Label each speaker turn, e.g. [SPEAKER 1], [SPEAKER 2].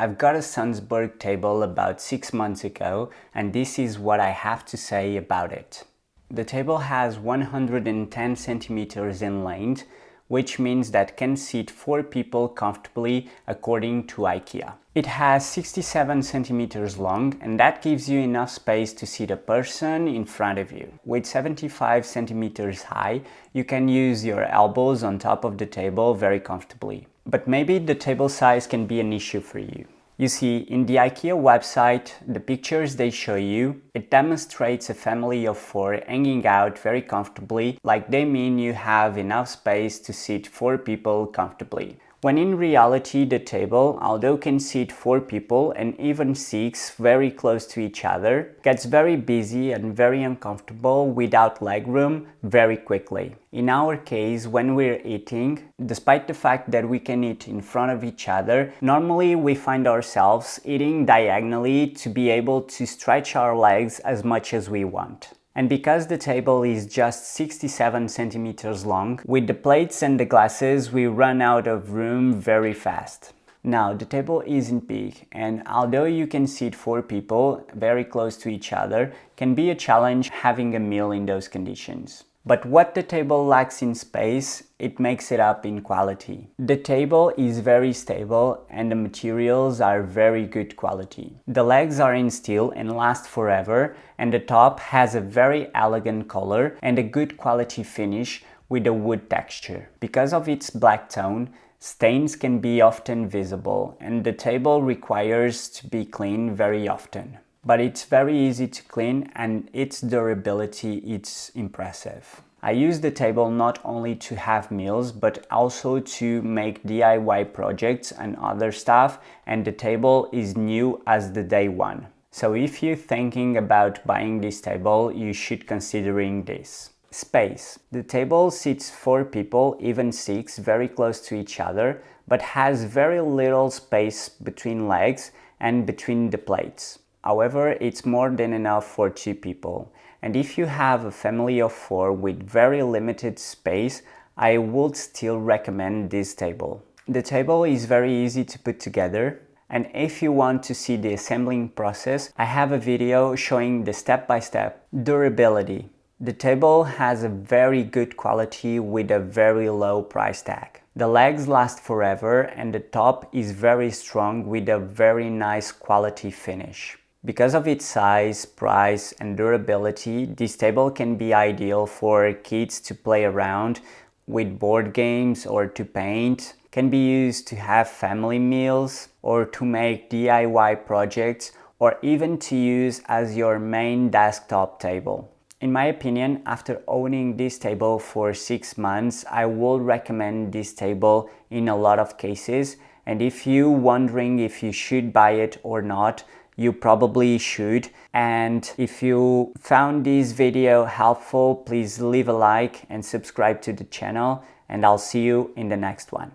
[SPEAKER 1] I've got a Sandsberg table about 6 months ago, and this is what I have to say about it. The table has 110 centimeters in length, which means that can seat 4 people comfortably according to IKEA. It has 67 centimeters long, and that gives you enough space to seat a person in front of you. With 75 centimeters high, you can use your elbows on top of the table very comfortably. But maybe the table size can be an issue for you. You see, in the IKEA website, the pictures they show you, it demonstrates a family of 4 hanging out very comfortably, like they mean you have enough space to seat 4 people comfortably. When in reality the table, although can seat 4 people and even 6 very close to each other, gets very busy and very uncomfortable without legroom very quickly. In our case, when we're eating, despite the fact that we can eat in front of each other, normally we find ourselves eating diagonally to be able to stretch our legs as much as we want. And because the table is just 67 centimeters long, with the plates and the glasses we run out of room very fast. Now, the table isn't big, and although you can seat 4 people very close to each other, can be a challenge having a meal in those conditions. But what the table lacks in space, it makes it up in quality. The table is very stable and the materials are very good quality. The legs are in steel and last forever, and the top has a very elegant color and a good quality finish with a wood texture. Because of its black tone, stains can be often visible, and the table requires to be cleaned very often. But it's very easy to clean, and its durability is impressive. I use the table not only to have meals, but also to make DIY projects and other stuff, and the table is new as the day one. So if you're thinking about buying this table, you should considering this. Space. The table seats 4 people, even 6, very close to each other, but has very little space between legs and between the plates. However, it's more than enough for 2 people. And if you have a family of 4 with very limited space, I would still recommend this table. The table is very easy to put together, and if you want to see the assembling process, I have a video showing the step-by-step. Durability. The table has a very good quality with a very low price tag. The legs last forever and the top is very strong with a very nice quality finish. Because of its size, price and durability, this table can be ideal for kids to play around with board games or to paint, can be used to have family meals or to make DIY projects, or even to use as your main desktop table. In my opinion, after owning this table for 6 months, I would recommend this table in a lot of cases, and if you're wondering if you should buy it or not, you probably should. And if you found this video helpful, please leave a like and subscribe to the channel, and I'll see you in the next one.